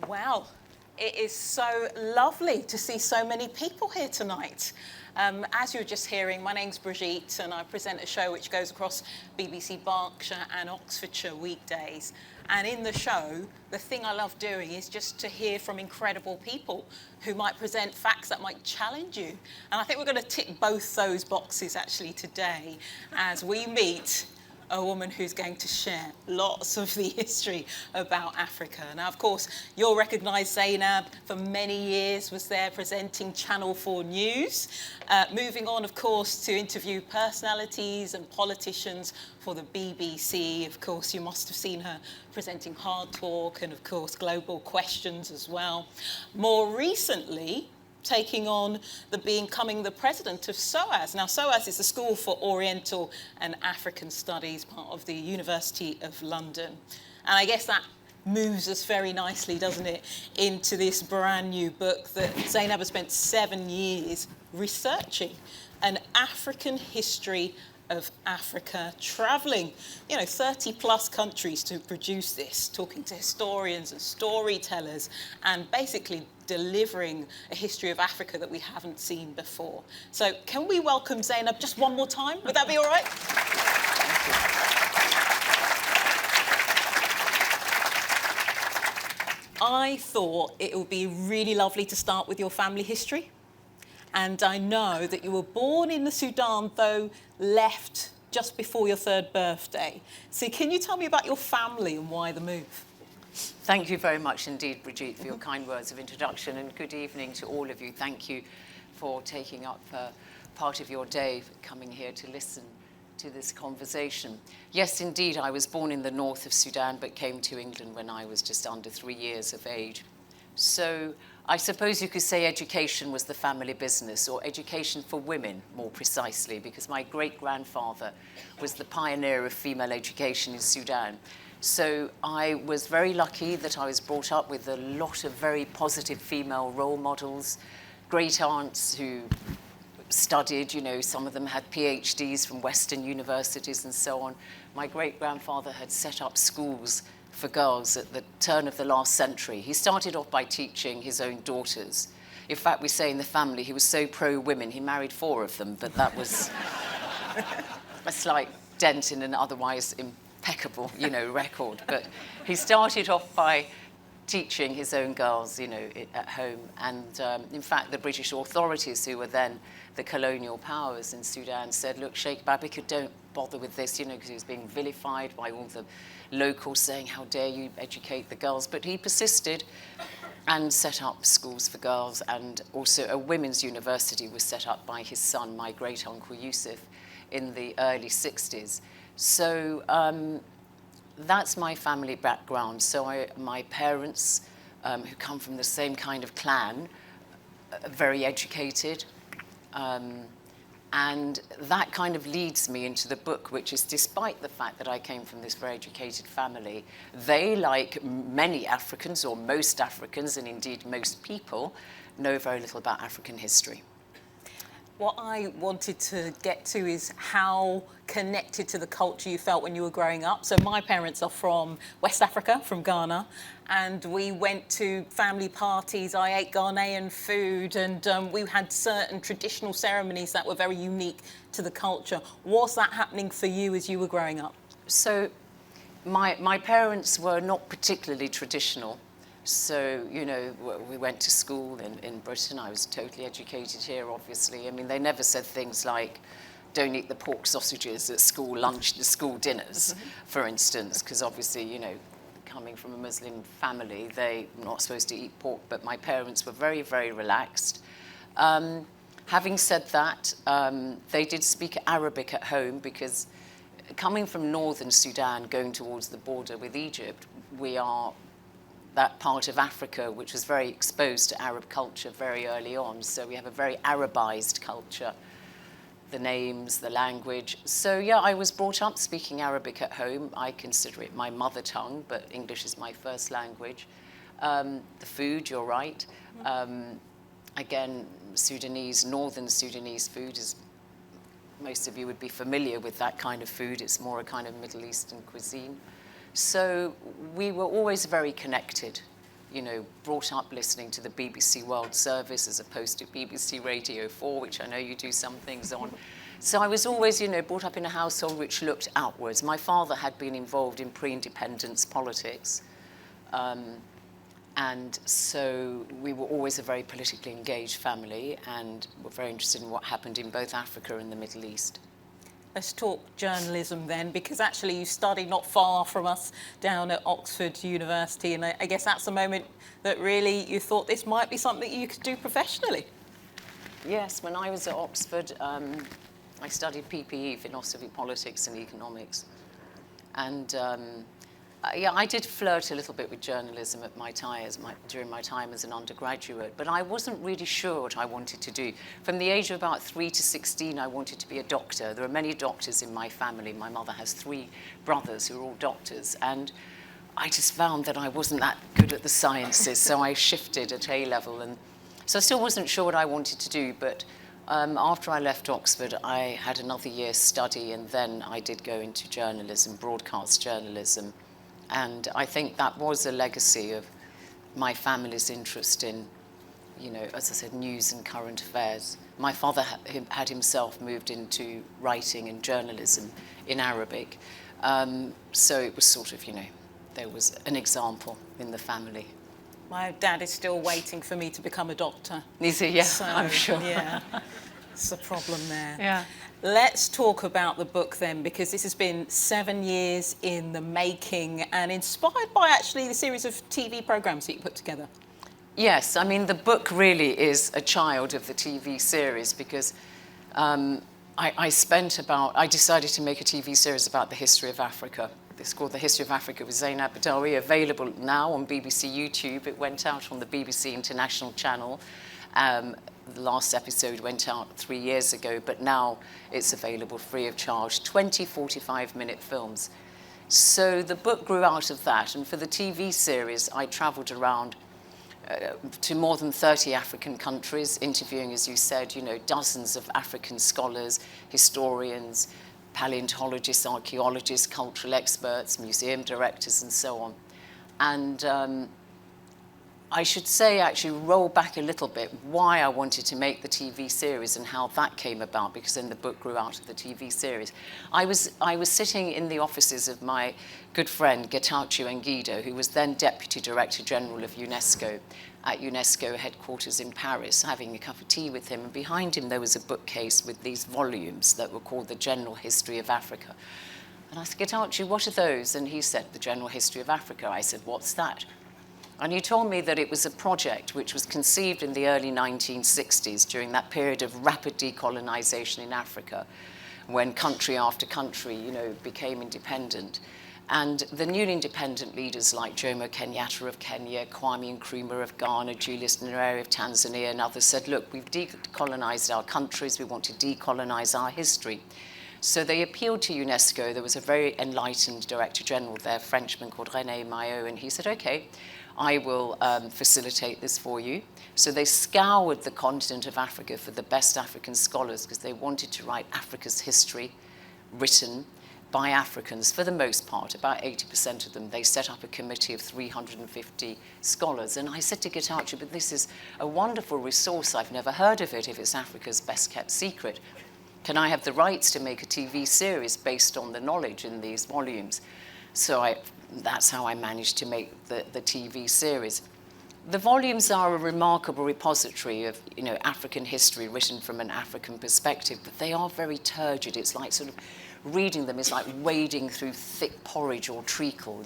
Wow, it is so lovely to see so many people here tonight. As you were just hearing, my name's Brigitte and I present a show which goes across BBC Berkshire and Oxfordshire weekdays. And in the show, the thing I love doing is just to hear from incredible people who might present facts that might challenge you. And I think we're going to tick both those boxes actually today as we meet a woman who's going to share lots of the history about Africa. Now, of course, you'll recognise Zeinab. For many years was there presenting Channel 4 News. Moving on, of course, to interview personalities and politicians for the BBC. Of course, you must have seen her presenting Hard Talk and, of course, Global Questions as well. More recently, taking on becoming the president of SOAS. Now, SOAS is the School for Oriental and African Studies, part of the University of London. And I guess that moves us very nicely, doesn't it, into this brand new book that Zeinab has spent 7 years researching, An African History of Africa, travelling, 30 plus countries to produce this, talking to historians and storytellers, and basically delivering a history of Africa that we haven't seen before. So can we welcome Zeinab just one more time? Would that be all right? I thought it would be really lovely to start with your family history. And I know that you were born in the Sudan, though left just before your 3rd birthday. So can you tell me about your family and why the move? Thank you very much indeed, Brigitte, for your kind words of introduction, and good evening to all of you. Thank you for taking up part of your day, coming here to listen to this conversation. Yes, indeed, I was born in the north of Sudan, but came to England when I was just under 3 years of age. So I suppose you could say education was the family business, or education for women, more precisely, because my great-grandfather was the pioneer of female education in Sudan. So I was very lucky that I was brought up with a lot of very positive female role models, great aunts who studied, some of them had PhDs from Western universities and so on. My great-grandfather had set up schools for girls at the turn of the last century. He started off by teaching his own daughters. In fact, we say in the family he was so pro-women, he married 4 of them, but that was a slight dent in an otherwise impeccable, record. But he started off by teaching his own girls, at home. And in fact, the British authorities, who were then the colonial powers in Sudan, said, look, Sheikh Babika, don't bother with this, because he was being vilified by all the locals saying, how dare you educate the girls? But he persisted and set up schools for girls, and also a women's university was set up by his son, my great-uncle Yusuf, in the early 60s. So that's my family background. So my parents, who come from the same kind of clan, are very educated. And that kind of leads me into the book, which is, despite the fact that I came from this very educated family, they, like many Africans, or most Africans, and indeed most people, know very little about African history. What I wanted to get to is how connected to the culture you felt when you were growing up. So my parents are from West Africa, from Ghana, and we went to family parties. I ate Ghanaian food, and we had certain traditional ceremonies that were very unique to the culture. Was that happening for you as you were growing up? So my parents were not particularly traditional. So, we went to school in Britain. I was totally educated here, obviously. I mean, they never said things like, don't eat the pork sausages at school school dinners, for instance, because obviously, coming from a Muslim family, they were not supposed to eat pork, but my parents were very, very relaxed. Having said that, they did speak Arabic at home, because coming from northern Sudan, going towards the border with Egypt, we are that part of Africa which was very exposed to Arab culture very early on. So we have a very Arabized culture, the names, the language. So yeah, I was brought up speaking Arabic at home. I consider it my mother tongue, but English is my first language. The food, you're right. Again, northern Sudanese food is, most of you would be familiar with that kind of food. It's more a kind of Middle Eastern cuisine. So we were always very connected brought up listening to the BBC World Service as opposed to BBC Radio 4, which I know you do some things on. So I was always, brought up in a household which looked outwards. My father had been involved in pre-independence politics. And so we were always a very politically engaged family and were very interested in what happened in both Africa and the Middle East. Let's talk journalism then, because actually you studied not far from us down at Oxford University, and I guess that's the moment that really you thought this might be something you could do professionally. Yes, when I was at Oxford, I studied PPE, philosophy, politics and economics. And yeah, I did flirt a little bit with journalism at during my time as an undergraduate, but I wasn't really sure what I wanted to do. From the age of about 3 to 16, I wanted to be a doctor. There are many doctors in my family. My mother has 3 brothers who are all doctors, and I just found that I wasn't that good at the sciences, so I shifted at A-level. And so I still wasn't sure what I wanted to do, but after I left Oxford, I had another year's study, and then I did go into journalism, broadcast journalism. And I think that was a legacy of my family's interest in, as I said, news and current affairs. My father had himself moved into writing and journalism in Arabic. So it was sort of, there was an example in the family. My dad is still waiting for me to become a doctor. Is he? Yeah, so, I'm sure. Yeah, it's a problem there. Yeah. Let's talk about the book then, because this has been 7 years in the making and inspired by actually the series of TV programmes that you put together. Yes, I mean, the book really is a child of the TV series because I decided to make a TV series about the history of Africa. It's called The History of Africa with Zeinab Badawi, available now on BBC YouTube. It went out on the BBC International Channel. The last episode went out 3 years ago, but now it's available free of charge, 20 45-minute films. So the book grew out of that, and for the TV series, I travelled around to more than 30 African countries, interviewing, as you said, dozens of African scholars, historians, paleontologists, archaeologists, cultural experts, museum directors, and so on. And I should say, actually, roll back a little bit, why I wanted to make the TV series and how that came about, because then the book grew out of the TV series. I was sitting in the offices of my good friend, Getachew Nguido, who was then Deputy Director General of UNESCO, at UNESCO headquarters in Paris, having a cup of tea with him. And behind him, there was a bookcase with these volumes that were called The General History of Africa. And I said, Getachew, what are those? And he said, The General History of Africa. I said, what's that? And he told me that it was a project which was conceived in the early 1960s during that period of rapid decolonization in Africa, when country after country, became independent. And the newly independent leaders like Jomo Kenyatta of Kenya, Kwame Nkrumah of Ghana, Julius Nyerere of Tanzania, and others said, look, we've decolonized our countries, we want to decolonize our history. So they appealed to UNESCO. There was a very enlightened Director General there, a Frenchman called René Maillot, and he said, okay, I will facilitate this for you. So they scoured the continent of Africa for the best African scholars because they wanted to write Africa's history written by Africans for the most part, about 80% of them. They set up a committee of 350 scholars. And I said to Getachew, but this is a wonderful resource. I've never heard of it if it's Africa's best kept secret. Can I have the rights to make a TV series based on the knowledge in these volumes? So that's how I managed to make the TV series. The volumes are a remarkable repository of, African history written from an African perspective, but they are very turgid. It's like sort of reading them is like wading through thick porridge or treacle,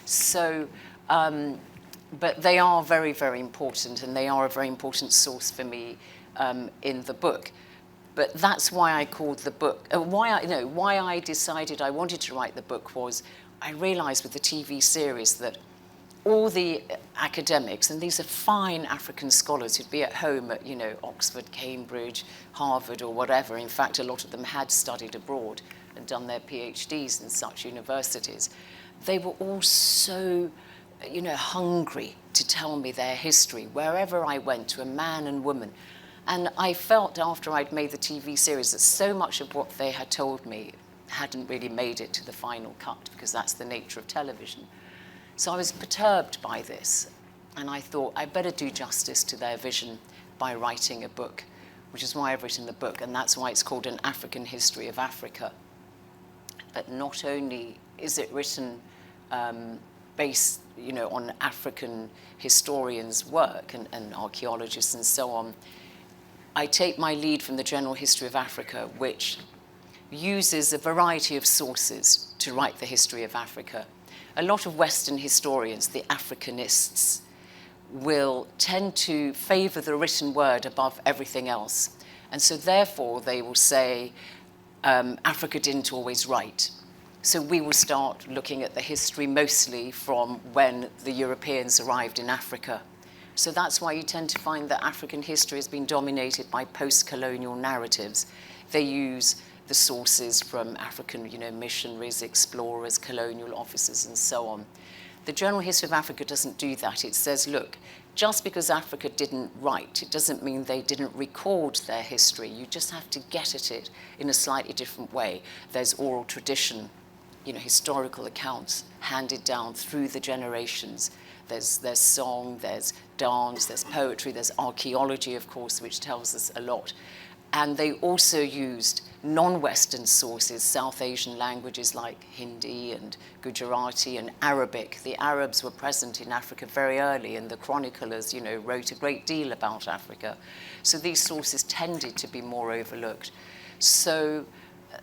So, but they are very, very important, and they are a very important source for me in the book. But that's why I called the book, why I decided I wanted to write the book was I realized with the TV series that all the academics, and these are fine African scholars who'd be at home at, Oxford, Cambridge, Harvard, or whatever. In fact, a lot of them had studied abroad and done their PhDs in such universities. They were all so, hungry to tell me their history, wherever I went, to a man and woman. And I felt after I'd made the TV series that so much of what they had told me hadn't really made it to the final cut, because that's the nature of television. So I was perturbed by this. And I thought I'd better do justice to their vision by writing a book, which is why I've written the book, and that's why it's called An African History of Africa. But not only is it written based, on African historians' work and archaeologists and so on, I take my lead from the General History of Africa, which uses a variety of sources to write the history of Africa. A lot of Western historians, the Africanists, will tend to favor the written word above everything else. And so therefore they will say, Africa didn't always write. So we will start looking at the history mostly from when the Europeans arrived in Africa. So that's why you tend to find that African history has been dominated by post-colonial narratives. They use the sources from African, missionaries, explorers, colonial officers, and so on. The General History of Africa doesn't do that. It says, look, just because Africa didn't write, it doesn't mean they didn't record their history. You just have to get at it in a slightly different way. There's oral tradition, historical accounts handed down through the generations. There's song, there's dance, there's poetry, there's archaeology, of course, which tells us a lot. And they also used non-Western sources, South Asian languages like Hindi and Gujarati and Arabic. The Arabs were present in Africa very early, and the chroniclers, wrote a great deal about Africa. So these sources tended to be more overlooked. So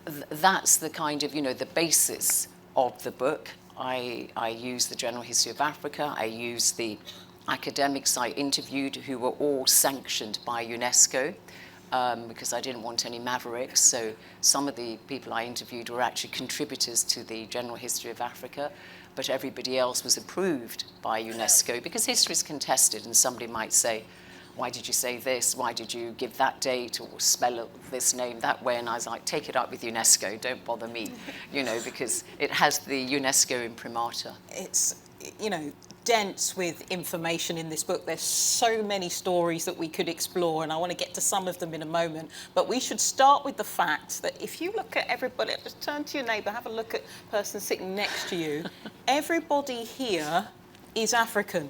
that's the kind of, the basis of the book. I use the General History of Africa. I use the academics I interviewed who were all sanctioned by UNESCO. Because I didn't want any mavericks. So some of the people I interviewed were actually contributors to the General History of Africa, but everybody else was approved by UNESCO because history is contested, and somebody might say, why did you say this? Why did you give that date or spell this name that way? And I was like, take it up with UNESCO, don't bother me, because it has the UNESCO imprimatur. It's, dense with information in this book. There's so many stories that we could explore, and I want to get to some of them in a moment. But we should start with the fact that if you look at everybody, just turn to your neighbour, have a look at the person sitting next to you. Everybody here is African.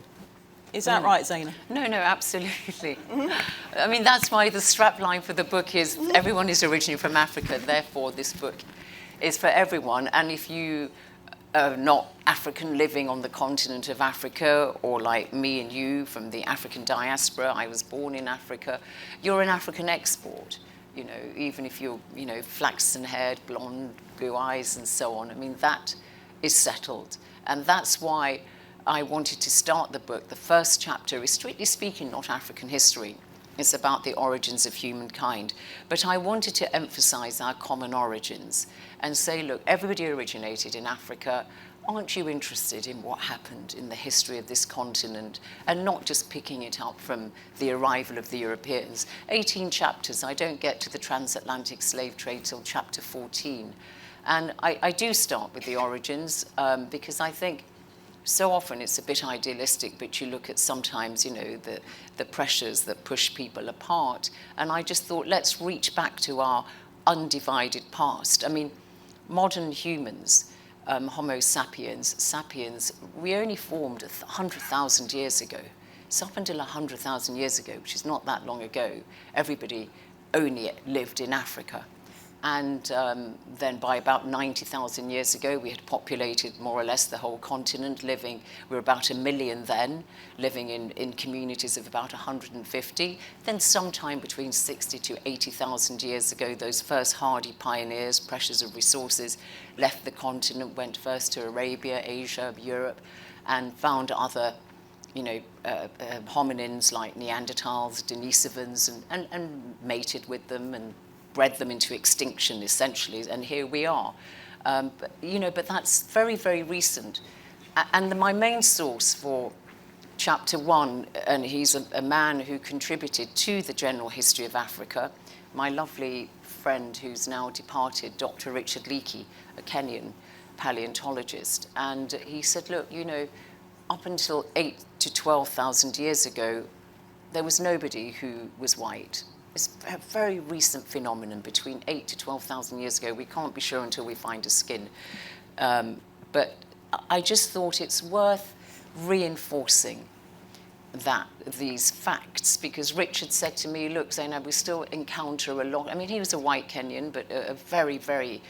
Is that right, Zeinab? No, absolutely. I mean, that's why the strapline for the book is everyone is originally from Africa, therefore this book is for everyone. And if you not African living on the continent of Africa, or like me and you from the African diaspora, I was born in Africa, you're an African export, even if you're, flaxen-haired, blonde, blue eyes, and so on. I mean, that is settled. And that's why I wanted to start the book. The first chapter is, strictly speaking, not African history. It's about the origins of humankind. But I wanted to emphasize our common origins and say, look, everybody originated in Africa. Aren't you interested in what happened in the history of this continent, and not just picking it up from the arrival of the Europeans? 18 chapters. I don't get to the transatlantic slave trade till chapter 14. And I do start with the origins because I think so often it's a bit idealistic, but you look at sometimes, the pressures that push people apart. And I just thought, let's reach back to our undivided past. I mean, modern humans, Homo sapiens, we only formed 100,000 years ago. So up until 100,000 years ago, which is not that long ago, everybody only lived in Africa. And then by about 90,000 years ago, we had populated more or less the whole continent, we were about 1 million then, living in communities of about 150. Then sometime between 60 to 80,000 years ago, those first hardy pioneers, pressures of resources, left the continent, went first to Arabia, Asia, Europe, and found other hominins like Neanderthals, Denisovans, and mated with them and bred them into extinction, essentially, and here we are. But that's very, very recent. And my main source for chapter 1, and he's a man who contributed to the General History of Africa, my lovely friend who's now departed, Dr. Richard Leakey, a Kenyan paleontologist. And he said, look, up until 8,000 to 12,000 years ago, there was nobody who was white. It's a very recent phenomenon, between 8,000 to 12,000 years ago. We can't be sure until we find a skin. But I just thought it's worth reinforcing these facts, because Richard said to me, look, Zeinab, we still encounter a lot. I mean, he was a white Kenyan, but a very, very,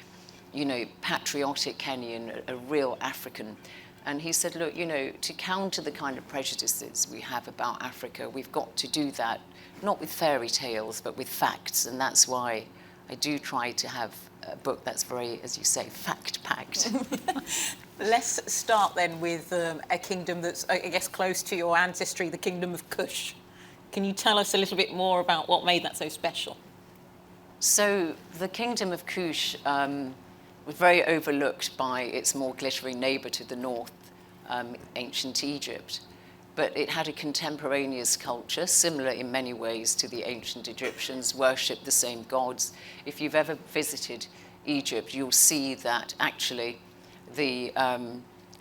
patriotic Kenyan, a real African. And he said, look, to counter the kind of prejudices we have about Africa, we've got to do that, not with fairy tales, but with facts. And that's why I do try to have a book that's very, as you say, fact-packed. Let's start then with a kingdom that's, I guess, close to your ancestry, the Kingdom of Kush. Can you tell us a little bit more about what made that so special? So the Kingdom of Kush was very overlooked by its more glittering neighbour to the north, ancient Egypt. But it had a contemporaneous culture, similar in many ways to the ancient Egyptians, worshipped the same gods. If you've ever visited Egypt, you'll see that actually the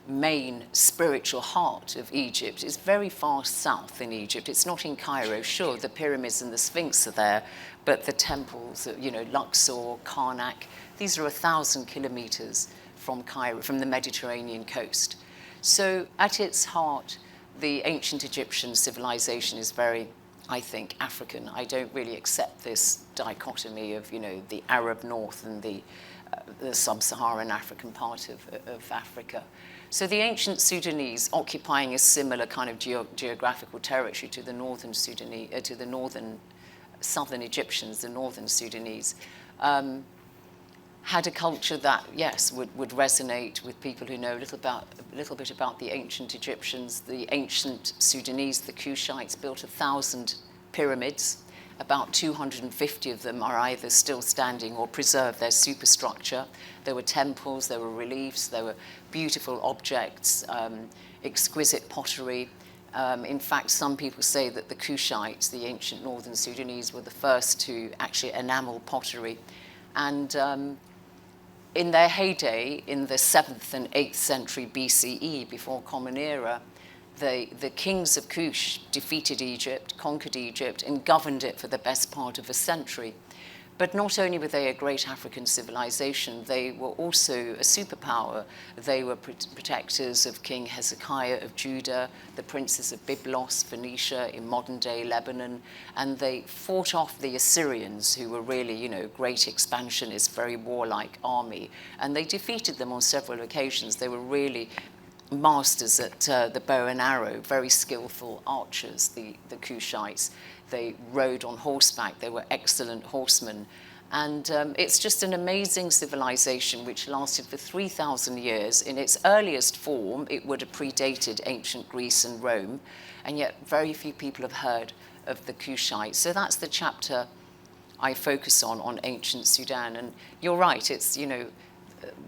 main spiritual heart of Egypt is very far south in Egypt. It's not in Cairo. Sure, the pyramids and the Sphinx are there, but the temples, Luxor, Karnak, these are 1,000 kilometers from Cairo, from the Mediterranean coast. So at its heart, the ancient Egyptian civilization is very, I think, African. I don't really accept this dichotomy of, the Arab north and the sub-Saharan African part of Africa. So the ancient Sudanese, occupying a similar kind of geographical territory to the northern Sudanese, to the southern Egyptians, the northern Sudanese, had a culture that, yes, would resonate with people who know a little bit about the ancient Egyptians. The ancient Sudanese, the Kushites, built 1,000 pyramids. About 250 of them are either still standing or preserve their superstructure. There were temples, there were reliefs, there were beautiful objects, exquisite pottery. In fact, some people say that the Kushites, the ancient northern Sudanese, were the first to actually enamel pottery. And in their heyday, in the 7th and 8th century BCE, before Common Era, the kings of Kush defeated Egypt, conquered Egypt, and governed it for the best part of a century. But not only were they a great African civilization, they were also a superpower. They were protectors of King Hezekiah of Judah, the princes of Byblos, Phoenicia, in modern-day Lebanon, and they fought off the Assyrians, who were really, great expansionist, very warlike army, and they defeated them on several occasions. They were really masters at the bow and arrow, very skillful archers, the Kushites. They rode on horseback. They were excellent horsemen. And it's just an amazing civilization which lasted for 3,000 years. In its earliest form, it would have predated ancient Greece and Rome, and yet very few people have heard of the Kushites. So that's the chapter I focus on ancient Sudan. And you're right, it's,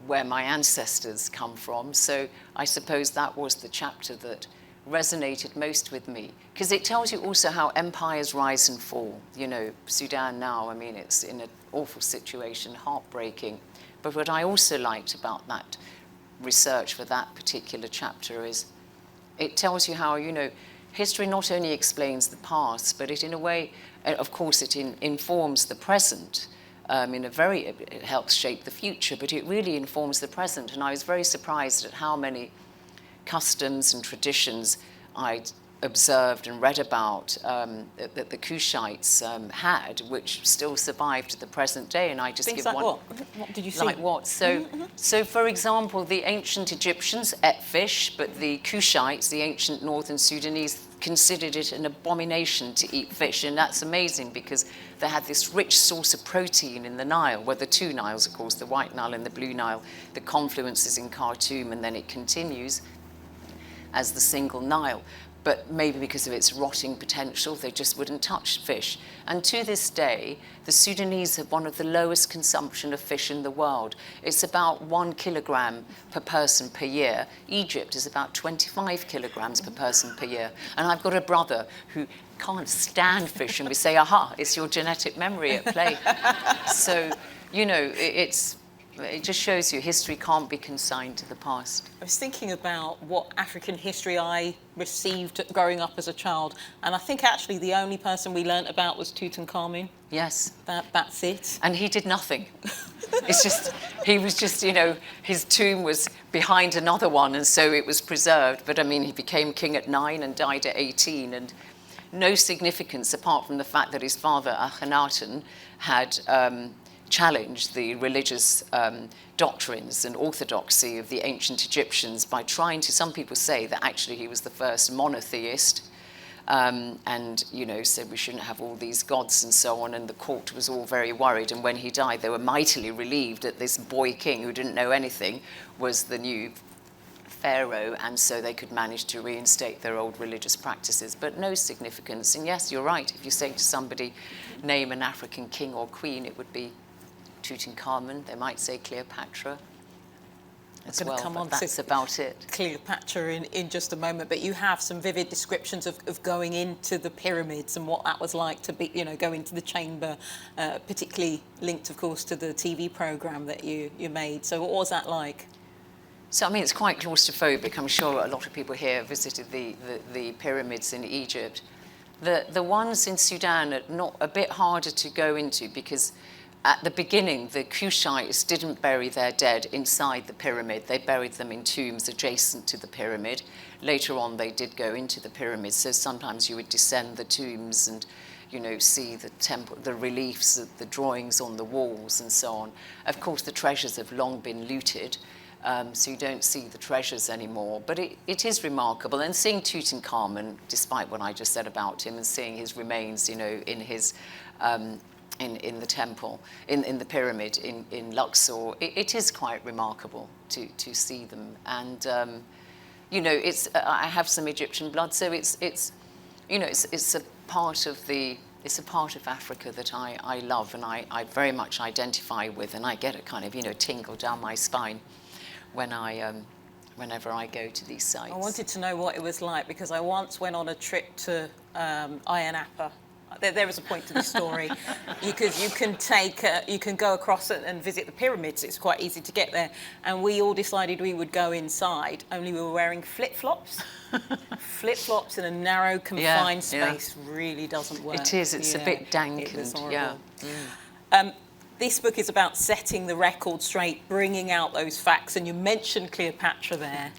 where my ancestors come from. So I suppose that was the chapter that resonated most with me, because it tells you also how empires rise and fall. Sudan now, I mean, it's in an awful situation, heartbreaking. But what I also liked about that research for that particular chapter is it tells you how, history not only explains the past, but it, in a way, of course, it informs the present. It helps shape the future, but it really informs the present. And I was very surprised at how many customs and traditions I'd observed and read about that the Kushites had, which still survive to the present day. And I just Things give like one. What did you see? Like what? So, for example, the ancient Egyptians ate fish, but the Kushites, the ancient northern Sudanese, considered it an abomination to eat fish. And that's amazing because they had this rich source of protein in the Nile, the two Niles, of course, the White Nile and the Blue Nile. The confluence is in Khartoum, and then it continues as the single Nile. But maybe because of its rotting potential, they just wouldn't touch fish. And to this day, the Sudanese have one of the lowest consumption of fish in the world. It's about 1 kilogram per person per year. Egypt is about 25 kilograms per person per year. And I've got a brother who can't stand fish, and we say, aha, it's your genetic memory at play. So, It just shows you history can't be consigned to the past. I was thinking about what African history I received growing up as a child, and I think actually the only person we learnt about was Tutankhamun. Yes. That's it. And he did nothing. It's just, he was just, you know, his tomb was behind another one, and so it was preserved. But I mean, he became king at 9 and died at 18, and no significance apart from the fact that his father, Akhenaten, had challenged the religious doctrines and orthodoxy of the ancient Egyptians by trying to, some people say that actually he was the first monotheist, and, you know, said we shouldn't have all these gods and so on, and the court was all very worried. And when he died, they were mightily relieved that this boy king who didn't know anything was the new pharaoh, and so they could manage to reinstate their old religious practices, but no significance. And yes, you're right, if you say to somebody, name an African king or queen, it would be Tutankhamun. They might say Cleopatra as well, but that's about it. Cleopatra in just a moment, but you have some vivid descriptions of going into the pyramids and what that was like to be, you know, go into the chamber, particularly linked, of course, to the TV programme that you made. So what was that like? So, I mean, it's quite claustrophobic. I'm sure a lot of people here visited the pyramids in Egypt. The ones in Sudan are not a bit harder to go into because at the beginning, the Kushites didn't bury their dead inside the pyramid. They buried them in tombs adjacent to the pyramid. Later on, they did go into the pyramids. So sometimes you would descend the tombs and, you know, see the temple, the reliefs, the drawings on the walls and so on. Of course, the treasures have long been looted. So you don't see the treasures anymore. But it is remarkable. And seeing Tutankhamun, despite what I just said about him, and seeing his remains, you know, in his in the temple, in the pyramid in Luxor, it is quite remarkable to see them. And you know, I have some Egyptian blood, so it's you know, it's a part of Africa that I love and I very much identify with, and I get a kind of, you know, tingle down my spine when whenever I go to these sites. I wanted to know what it was like because I once went on a trip to Ayia Napa. There is a point to this story. you can go across and visit the pyramids. It's quite easy to get there. And we all decided we would go inside, only we were wearing flip-flops. Flip-flops in a narrow, confined space really doesn't work. It is. It's a bit dank. This book is about setting the record straight, bringing out those facts. And you mentioned Cleopatra there.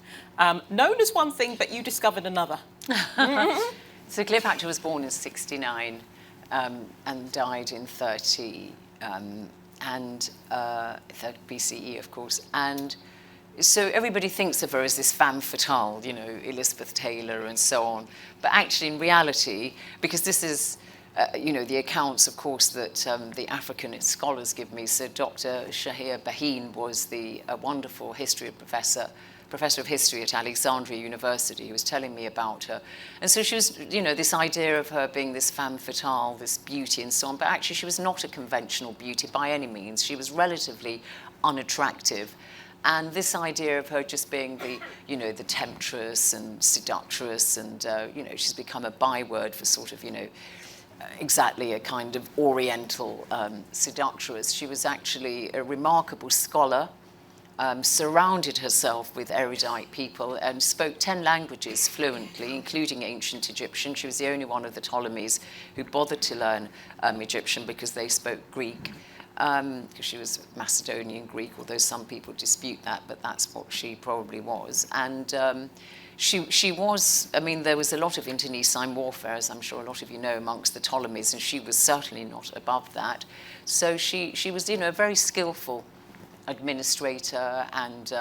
Known as one thing, but you discovered another. So Cleopatra was born in 69 and died in 30 BCE, of course. And so everybody thinks of her as this femme fatale, you know, Elizabeth Taylor and so on. But actually, in reality, because this is, you know, the accounts, of course, that the African scholars give me. So Dr. Shahir Baheen was a wonderful history professor of history at Alexandria University, who was telling me about her. And so she was, you know, this idea of her being this femme fatale, this beauty and so on, but actually she was not a conventional beauty by any means. She was relatively unattractive. And this idea of her just being the, you know, the temptress and seductress and, you know, she's become a byword for sort of, you know, exactly a kind of oriental seductress. She was actually a remarkable scholar, surrounded herself with erudite people and spoke 10 languages fluently, including ancient Egyptian. She was the only one of the Ptolemies who bothered to learn Egyptian because they spoke Greek, because she was Macedonian Greek, although some people dispute that, but that's what she probably was. And she was, I mean, there was a lot of internecine warfare, as I'm sure a lot of you know, amongst the Ptolemies, and she was certainly not above that. So she was, you know, a very skillful administrator, and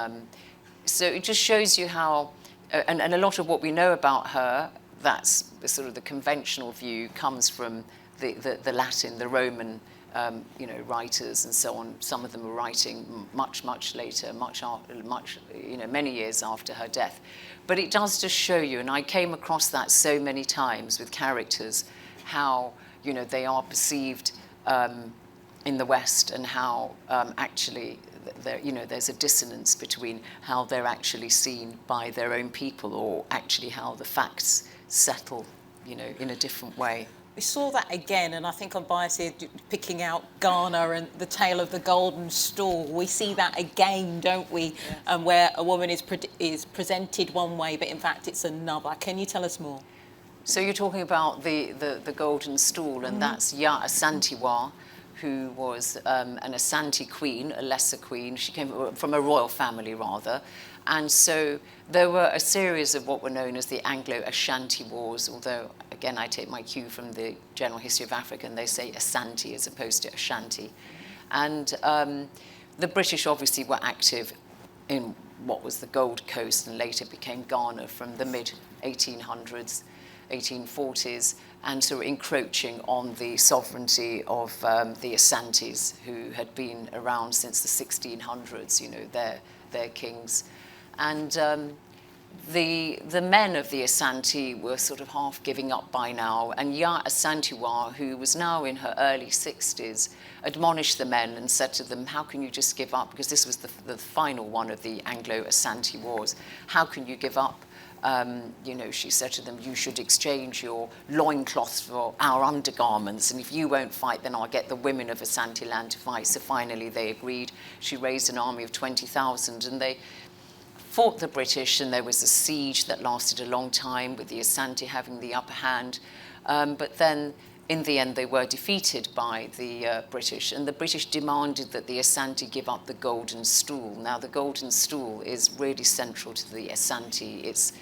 so it just shows you how, and a lot of what we know about her, that's the sort of the conventional view, comes from the Latin, the Roman, you know, writers and so on. Some of them were writing much later, you know, many years after her death. But it does just show you, and I came across that so many times with characters, how, you know, they are perceived in the West, and how actually you know, there's a dissonance between how they're actually seen by their own people, or actually how the facts settle, you know, in a different way. We saw that again, and I think I'm biased here, picking out Ghana and the tale of the golden stool. We see that again, don't we? Yes. Where a woman is presented one way, but in fact it's another. Can you tell us more? So you're talking about the golden stool, and that's Ya Asantewa, who was an Asante queen, a lesser queen. She came from a royal family, rather. And so there were a series of what were known as the Anglo-Ashanti Wars, although, again, I take my cue from the General History of Africa, and they say Asante as opposed to Ashanti. And the British obviously were active in what was the Gold Coast and later became Ghana from the mid-1800s, 1840s, and so encroaching on the sovereignty of the Asantes, who had been around since the 1600s, you know, their kings. And the men of the Asante were sort of half giving up by now, and Ya Asantewa, who was now in her early 60s, admonished the men and said to them, how can you just give up? Because this was the final one of the Anglo-Asante Wars. How can you give up? You know, she said to them, you should exchange your loincloths for our undergarments, and if you won't fight, then I'll get the women of Asante land to fight. So finally they agreed. She raised an army of 20,000, and they fought the British, and there was a siege that lasted a long time with the Asante having the upper hand. But then in the end, they were defeated by the British, and the British demanded that the Asante give up the golden stool. Now, the golden stool is really central to the Asante. It's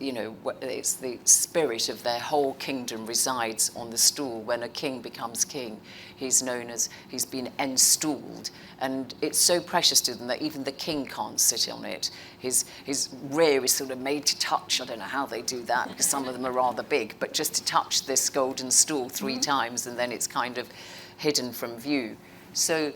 you know, it's the spirit of their whole kingdom resides on the stool. When a king becomes king, he's known as, he's been enstooled, and it's so precious to them that even the king can't sit on it. His rear is sort of made to touch. I don't know how they do that, because some of them are rather big, but just to touch this golden stool 3 times, and then it's kind of hidden from view. So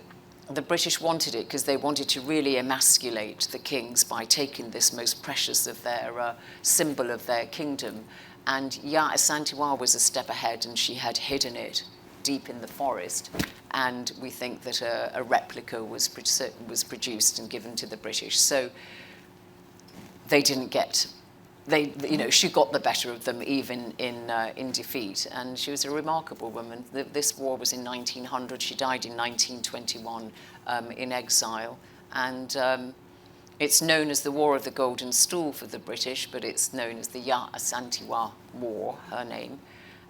the British wanted it because they wanted to really emasculate the kings by taking this most precious of their symbol of their kingdom. And Ya Asantewa was a step ahead, and she had hidden it deep in the forest. And we think that a replica was produced and given to the British. So they didn't get, you know, she got the better of them even in defeat. And she was a remarkable woman. This war was in 1900. She died in 1921 in exile. And it's known as the War of the Golden Stool for the British, but it's known as the Ya Asantewa War, her name.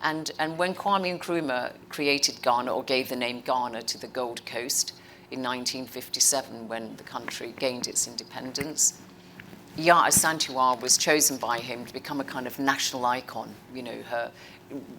And when Kwame Nkrumah created Ghana, or gave the name Ghana to the Gold Coast in 1957, when the country gained its independence, Ya Asantewa was chosen by him to become a kind of national icon. You know,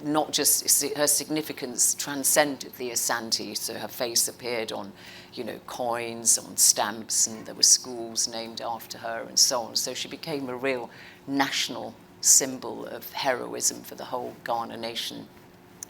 not just her significance transcended the Asante, so her face appeared on, you know, coins, on stamps, and there were schools named after her and so on. So she became a real national symbol of heroism for the whole Ghana nation.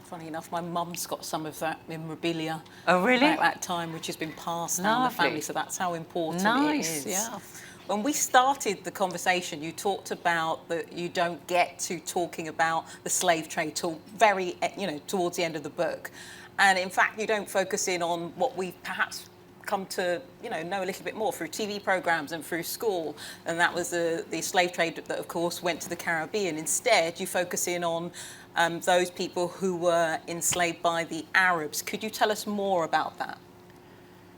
Funny enough, my mum's got some of that memorabilia. Oh, really? At that time, which has been passed down the family, so that's how important it is. Yeah. When we started the conversation, you talked about that you don't get to talking about the slave trade till very, you know, towards the end of the book. And in fact, you don't focus in on what we've perhaps come to, you know a little bit more through TV programs and through school. And that was the slave trade that, of course, went to the Caribbean. Instead, you focus in on those people who were enslaved by the Arabs. Could you tell us more about that?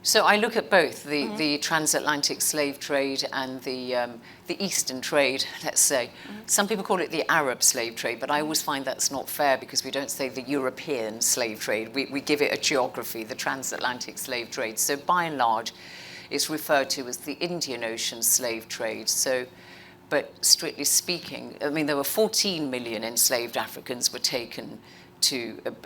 So I look at both the transatlantic slave trade and the Eastern trade, let's say. Some people call it the Arab slave trade, but I always find that's not fair, because we don't say the European slave trade. We give it a geography, the transatlantic slave trade. So by and large, it's referred to as the Indian Ocean slave trade. So, but strictly speaking, I mean, there were 14 million enslaved Africans were taken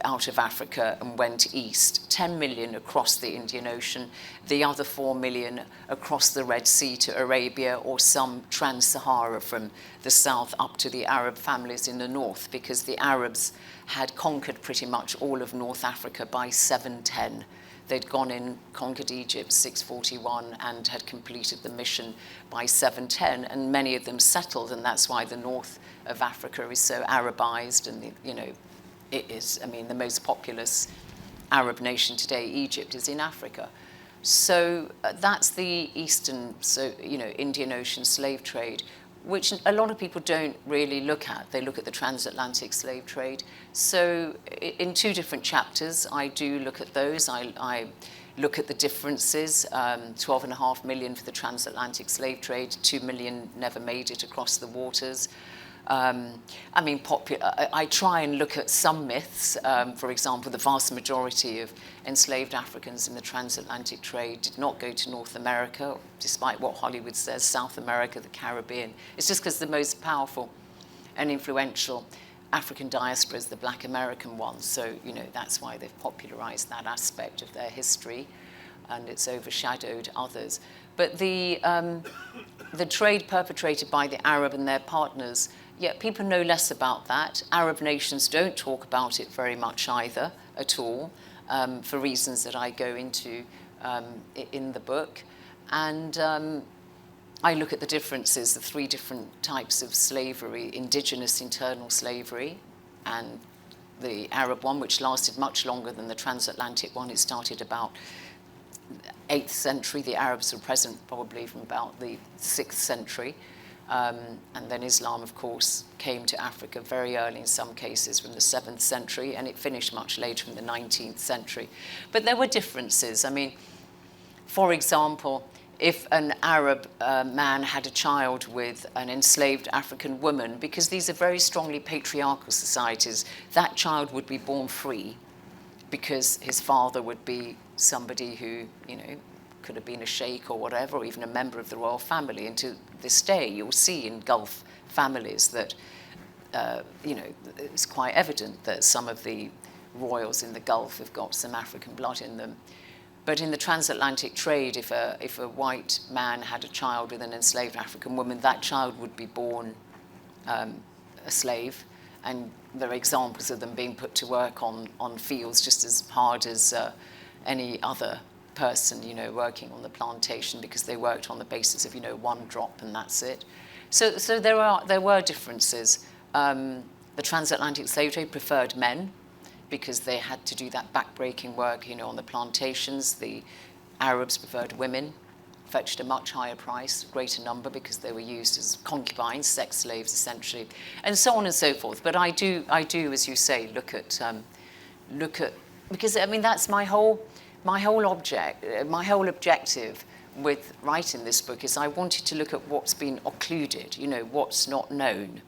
out of Africa and went east, 10 million across the Indian Ocean, the other 4 million across the Red Sea to Arabia, or some trans-Sahara from the south up to the Arab families in the north, because the Arabs had conquered pretty much all of North Africa by 710. They'd gone in, conquered Egypt 641, and had completed the mission by 710, and many of them settled, and that's why the north of Africa is so Arabized, and it is, I mean, the most populous Arab nation today, Egypt, is in Africa. So that's the Eastern, Indian Ocean slave trade. which a lot of people don't really look at. They look at the transatlantic slave trade. So in 2 different chapters, I do look at those. I look at the differences, 12.5 million for the transatlantic slave trade, 2 million never made it across the waters. I try and look at some myths. For example, the vast majority of enslaved Africans in the transatlantic trade did not go to North America, despite what Hollywood says, South America, the Caribbean. It's just because the most powerful and influential African diaspora is the Black American one. So, that's why they've popularized that aspect of their history, and it's overshadowed others. But the trade perpetrated by the Arab and their partners, people know less about that. Arab nations don't talk about it very much either, at all, for reasons that I go into in the book. And I look at the differences, the 3 different types of slavery: indigenous internal slavery, and the Arab one, which lasted much longer than the transatlantic one. It started about 8th century. The Arabs were present probably from about the 6th century. And then Islam, of course, came to Africa very early, in some cases from the 7th century, and it finished much later in the 19th century. But there were differences. I mean, for example, if an Arab man had a child with an enslaved African woman, because these are very strongly patriarchal societies, that child would be born free because his father would be somebody who, could have been a sheikh or whatever, or even a member of the royal family. And to this day, you'll see in Gulf families that, it's quite evident that some of the royals in the Gulf have got some African blood in them. But in the transatlantic trade, if a white man had a child with an enslaved African woman, that child would be born a slave. And there are examples of them being put to work on fields just as hard as any other person, working on the plantation, because they worked on the basis of, 1 drop and that's it. So there were differences. The transatlantic slave trade preferred men because they had to do that backbreaking work, on the plantations. The Arabs preferred women, fetched a much higher price, greater number, because they were used as concubines, sex slaves essentially, and so on and so forth. But I do, as you say, look at because that's my whole objective with writing this book is I wanted to look at what's been occluded, what's not known.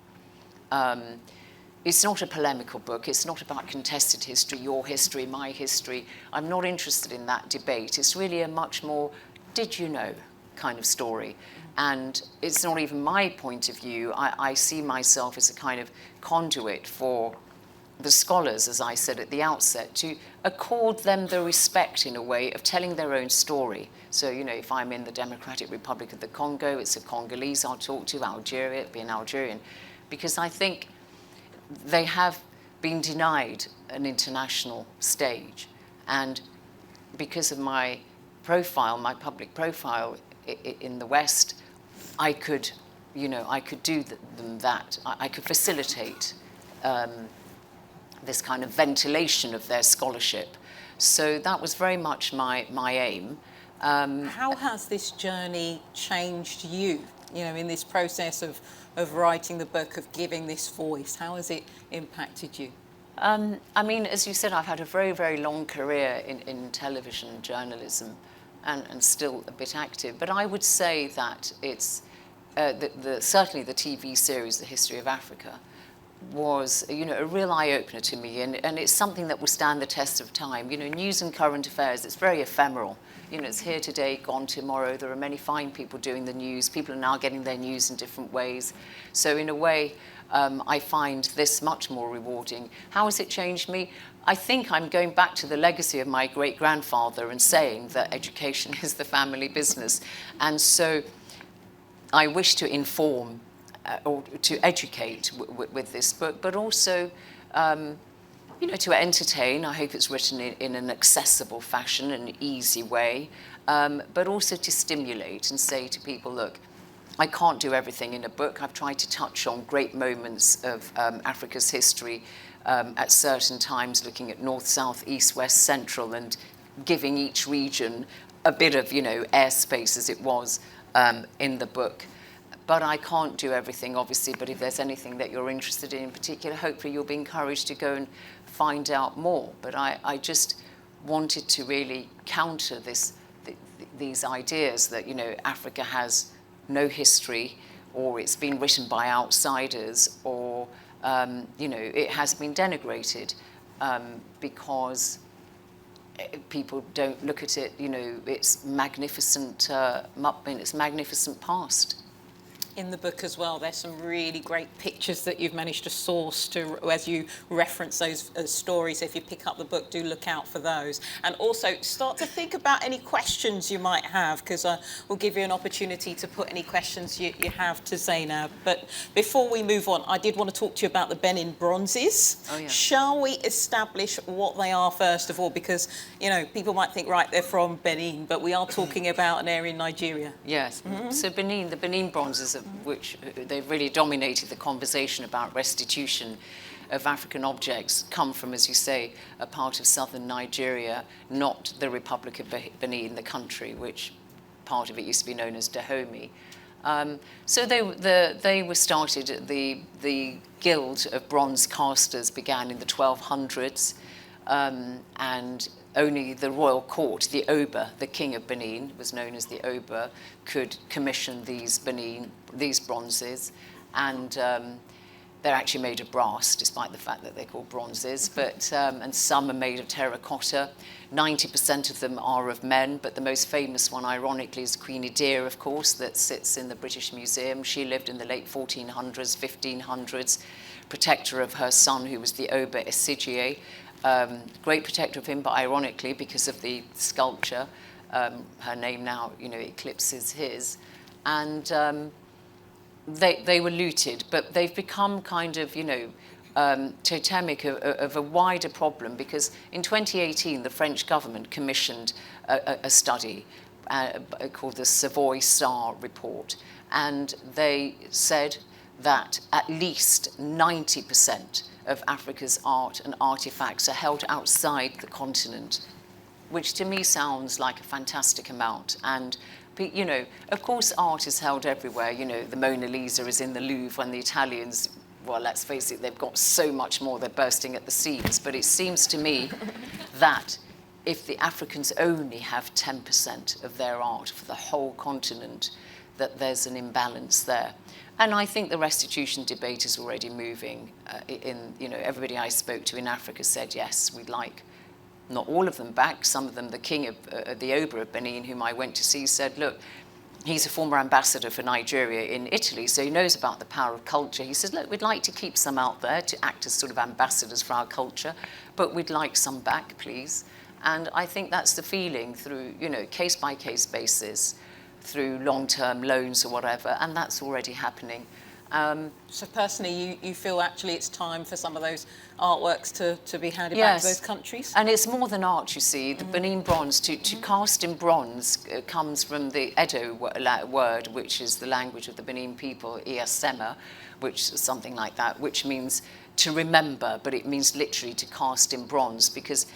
It's not a polemical book. It's not about contested history, your history, my history. I'm not interested in that debate. It's really a much more did you know kind of story. And it's not even my point of view. I see myself as a kind of conduit for the scholars, as I said at the outset, to accord them the respect, in a way, of telling their own story. So, if I'm in the Democratic Republic of the Congo, it's a Congolese I'll talk to, Algeria, it'll be an Algerian, because I think they have been denied an international stage. And because of my profile, my public profile in the West, I could do them that. I could facilitate this kind of ventilation of their scholarship. So that was very much my aim. How has this journey changed you, in this process of writing the book, of giving this voice? How has it impacted you? As you said, I've had a very, very long career in television journalism and still a bit active. But I would say that it's certainly the TV series, The History of Africa, was a real eye-opener to me, and it's something that will stand the test of time. News and current affairs, it's very ephemeral. It's here today, gone tomorrow. There are many fine people doing the news. People are now getting their news in different ways. So in a way, I find this much more rewarding. How has it changed me? I think I'm going back to the legacy of my great-grandfather and saying that education is the family business. And so I wish to inform or to educate with this book, but also to entertain. I hope it's written in an accessible fashion, an easy way, but also to stimulate and say to people, look, I can't do everything in a book. I've tried to touch on great moments of Africa's history at certain times, looking at north, south, east, west, central, and giving each region a bit of, airspace as it was in the book. But I can't do everything, obviously, but if there's anything that you're interested in particular, hopefully you'll be encouraged to go and find out more. But I just wanted to really counter these ideas that, Africa has no history, or it's been written by outsiders, or, it has been denigrated because people don't look at it, its magnificent past. In the book as well, there's some really great pictures that you've managed to source as you reference those stories. If you pick up the book, do look out for those. And also start to think about any questions you might have, because we'll give you an opportunity to put any questions you have to Zeinab. But before we move on, I did want to talk to you about the Benin bronzes. Oh, yeah. Shall we establish what they are first of all? Because, people might think, right, they're from Benin, but we are talking about an area in Nigeria. Yes. So the Benin bronzes, which they've really dominated the conversation about restitution of African objects, come from, as you say, a part of southern Nigeria, not the Republic of Benin, the country, which part of it used to be known as Dahomey. So they were started, the Guild of Bronze Casters began in the 1200s, and only the royal court, the Oba, the king of Benin, was known as the Oba, could commission these bronzes, and they're actually made of brass, despite the fact that they're called bronzes. But and some are made of terracotta. 90% of them are of men, but the most famous one, ironically, is Queen Edea, of course, that sits in the British Museum. She lived in the late 1400s, 1500s, protector of her son, who was the Oba Esigye. Great protector of him, but ironically, because of the sculpture, her name now, eclipses his. And they were looted, but they've become kind of, totemic of a wider problem, because in 2018, the French government commissioned a study called the Savoy Star Report, and they said that at least 90% of Africa's art and artifacts are held outside the continent, which to me sounds like a fantastic amount. And, of course, art is held everywhere. The Mona Lisa is in the Louvre, and the Italians, well, let's face it, they've got so much more, they're bursting at the seams. But it seems to me that if the Africans only have 10% of their art for the whole continent, that there's an imbalance there. And I think the restitution debate is already moving. Everybody I spoke to in Africa said, yes, we'd like not all of them back. Some of them, the king of the Oba of Benin, whom I went to see, said, look, he's a former ambassador for Nigeria in Italy, so he knows about the power of culture. He says, look, we'd like to keep some out there to act as sort of ambassadors for our culture, but we'd like some back, please. And I think that's the feeling through, case-by-case basis, through long-term loans or whatever, and that's already happening. So personally, you feel actually it's time for some of those artworks to be handed Yes. back to those countries? And it's more than art, you see. The Benin bronze, to cast in bronze comes from the Edo word, which is the language of the Benin people, Iasema, which is something like that, which means to remember, but it means literally to cast in bronze, because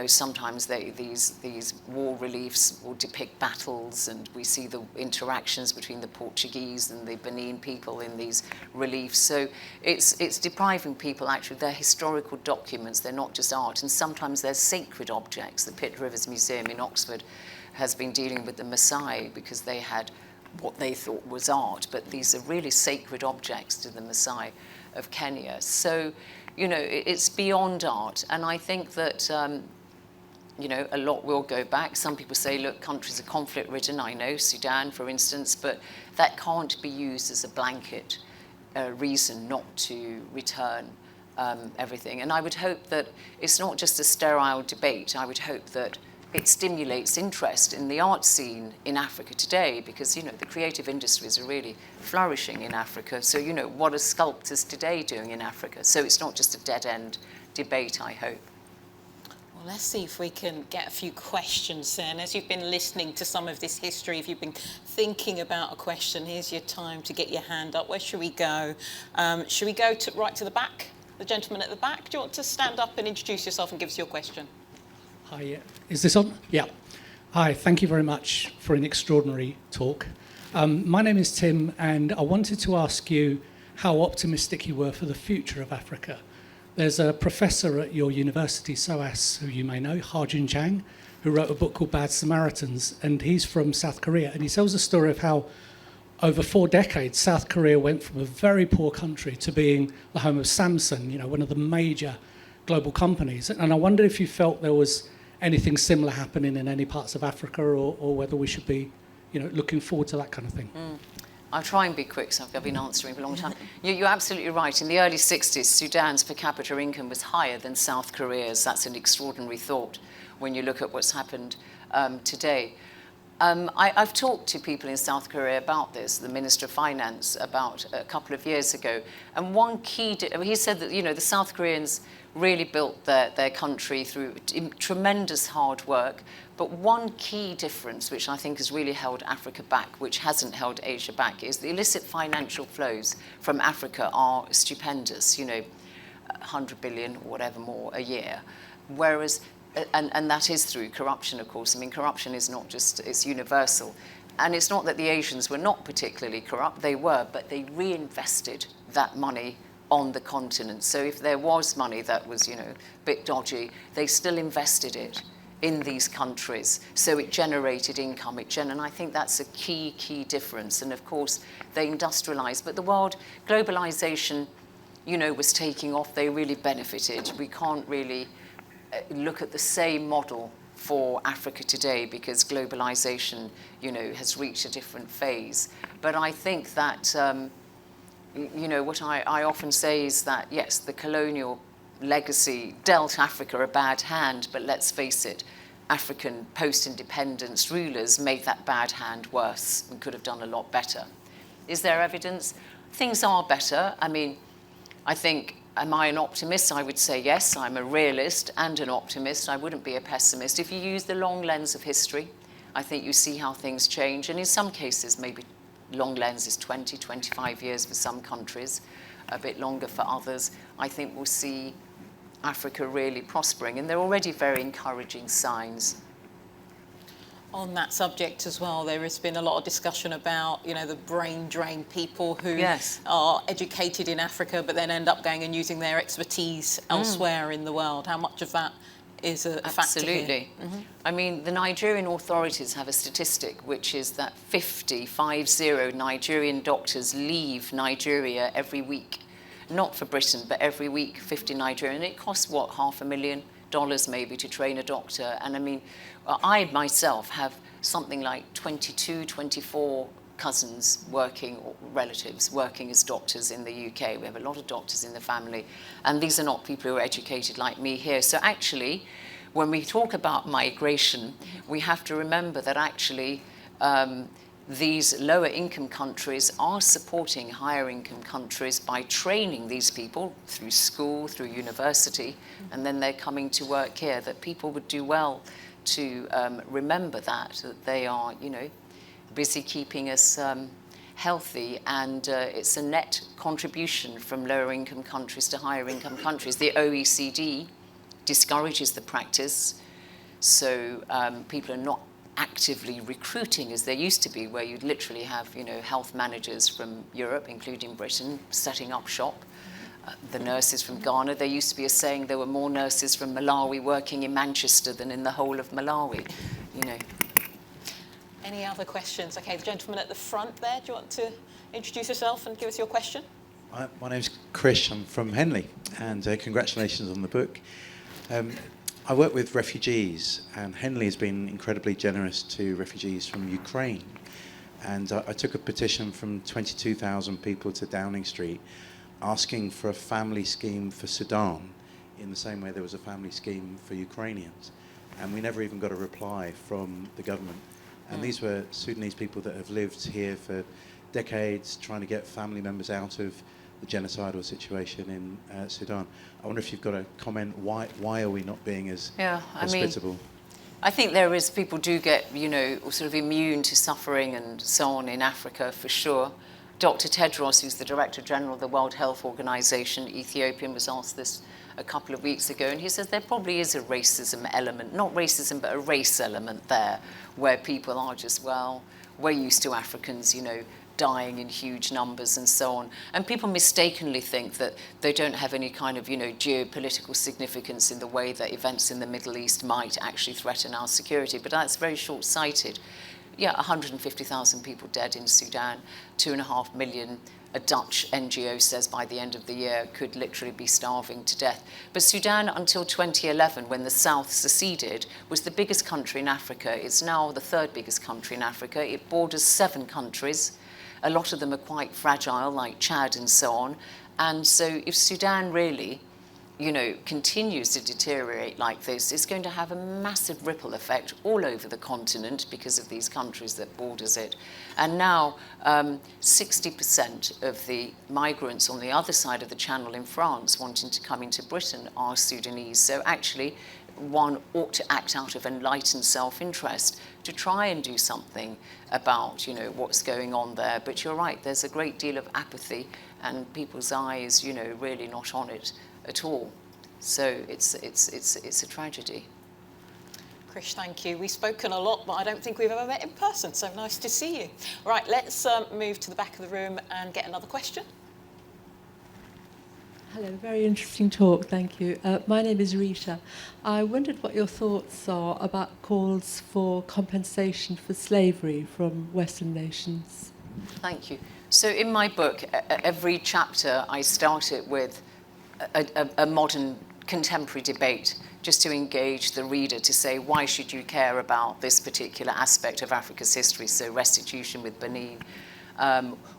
sometimes these war reliefs will depict battles, and we see the interactions between the Portuguese and the Benin people in these reliefs. So it's depriving people actually of their historical documents. They're not just art, and sometimes they're sacred objects. The Pitt Rivers Museum in Oxford has been dealing with the Maasai because they had what they thought was art, but these are really sacred objects to the Maasai of Kenya. So it's beyond art, and I think that, a lot will go back. Some people say, look, countries are conflict-ridden, I know, Sudan, for instance, but that can't be used as a blanket reason not to return everything. And I would hope that it's not just a sterile debate. I would hope that it stimulates interest in the art scene in Africa today, because, the creative industries are really flourishing in Africa. So, what are sculptors today doing in Africa? So it's not just a dead-end debate, I hope. Well, let's see if we can get a few questions then. As you've been listening to some of this history, if you've been thinking about a question, here's your time to get your hand up. Where should we go? Should we go right to the back? The gentleman at the back? Do you want to stand up and introduce yourself and give us your question? Hi, is this on? Yeah. Hi, thank you very much for an extraordinary talk. My name is Tim, and I wanted to ask you how optimistic you were for the future of Africa. There's a professor at your university, SOAS, who you may know, Harjun Jang, who wrote a book called Bad Samaritans, and he's from South Korea, and he tells a story of how over 4 decades, South Korea went from a very poor country to being the home of Samsung, one of the major global companies. And I wondered if you felt there was anything similar happening in any parts of Africa, or whether we should be, looking forward to that kind of thing. I'll try and be quick, because I've been answering for a long time. You're absolutely right. In the early 60s, Sudan's per capita income was higher than South Korea's. That's an extraordinary thought when you look at what's happened today. I've talked to people in South Korea about this, the Minister of Finance, about a couple of years ago. And one key, he said that, the South Koreans really built their country through tremendous hard work. But one key difference, which I think has really held Africa back, which hasn't held Asia back, is the illicit financial flows from Africa are stupendous, 100 billion or whatever more a year. Whereas, and that is through corruption, of course. I mean, corruption is not just, it's universal. And it's not that the Asians were not particularly corrupt, they were, but they reinvested that money on the continent. So if there was money that was, a bit dodgy, they still invested it in these countries. So it generated income, and I think that's a key difference. And of course, they industrialized. But the world, globalization, was taking off. They really benefited. We can't really look at the same model for Africa today because globalization, has reached a different phase. But I think that, what I often say is that, yes, the colonial legacy dealt Africa a bad hand, but let's face it, African post-independence rulers made that bad hand worse and could have done a lot better. Is there evidence? Things are better. I mean, I think, am I an optimist? I would say yes. I'm a realist and an optimist. I wouldn't be a pessimist. If you use the long lens of history, I think you see how things change. And in some cases, maybe long lens is 20, 25 years for some countries, a bit longer for others. I think we'll see Africa really prospering, and there are already very encouraging signs. On that subject as well, there has been a lot of discussion about, the brain drain people who are educated in Africa but then end up going and using their expertise elsewhere in the world. How much of that is a factor here? Absolutely. I mean, the Nigerian authorities have a statistic, which is that 50 Nigerian doctors leave Nigeria every week. Not for Britain, but every week, 50 Nigerian. And it costs, what, $500,000 maybe to train a doctor. And I mean, I myself have something like 22, 24 cousins working, or relatives working as doctors in the UK. We have a lot of doctors in the family. And these are not people who are educated like me here. So actually, when we talk about migration, we have to remember that actually these lower income countries are supporting higher income countries by training these people through school, through university, and then they're coming to work here. That people would do well to remember that they are, busy keeping us healthy, and it's a net contribution from lower income countries to higher income countries. The OECD discourages the practice, so people are not actively recruiting as there used to be, where you'd literally have, health managers from Europe, including Britain, setting up shop. The nurses from Ghana, there used to be a saying there were more nurses from Malawi working in Manchester than in the whole of Malawi, Any other questions? Okay, the gentleman at the front there, do you want to introduce yourself and give us your question? My name's Chris, I'm from Henley, and congratulations on the book. I work with refugees, and Henley has been incredibly generous to refugees from Ukraine. And I took a petition from 22,000 people to Downing Street asking for a family scheme for Sudan in the same way there was a family scheme for Ukrainians. And we never even got a reply from the government. And these were Sudanese people that have lived here for decades, trying to get family members out of the genocidal situation in Sudan. I wonder if you've got a comment, why are we not being as hospitable? I think there is, people do get, sort of immune to suffering and so on in Africa, for sure. Dr. Tedros, who's the Director General of the World Health Organization, Ethiopian, was asked this a couple of weeks ago, and he says there probably is a racism element, not racism, but a race element there, where people are just, well, we're used to Africans, you know, dying in huge numbers and so on. And people mistakenly think that they don't have any kind of, you know, geopolitical significance in the way that events in the Middle East might actually threaten our security. But that's very short-sighted. Yeah, 150,000 people dead in Sudan, 2.5 million, a Dutch NGO says by the end of the year, could literally be starving to death. But Sudan, until 2011, when the South seceded, was the biggest country in Africa. It's now the third biggest country in Africa. It borders 7 countries. A lot of them are quite fragile, like Chad and so on. And so if Sudan really, you know, continues to deteriorate like this, it's going to have a massive ripple effect all over the continent because of these countries that borders it. And now 60% of the migrants on the other side of the channel in France wanting to come into Britain are Sudanese. So actually, one ought to act out of enlightened self-interest to try and do something about, you know, what's going on there. But you're right, there's a great deal of apathy and people's eyes, you know, really not on it at all. So it's a tragedy. Krish, thank you. We've spoken a lot, but I don't think we've ever met in person, so nice to see you. Right, let's move to the back of the room and get another question. Hello, very interesting talk, thank you. My name is Rita. I wondered what your thoughts are about calls for compensation for slavery from Western nations. Thank you. So in my book, every chapter I start it with a modern contemporary debate, just to engage the reader to say, why should you care about this particular aspect of Africa's history, so restitution with Benin?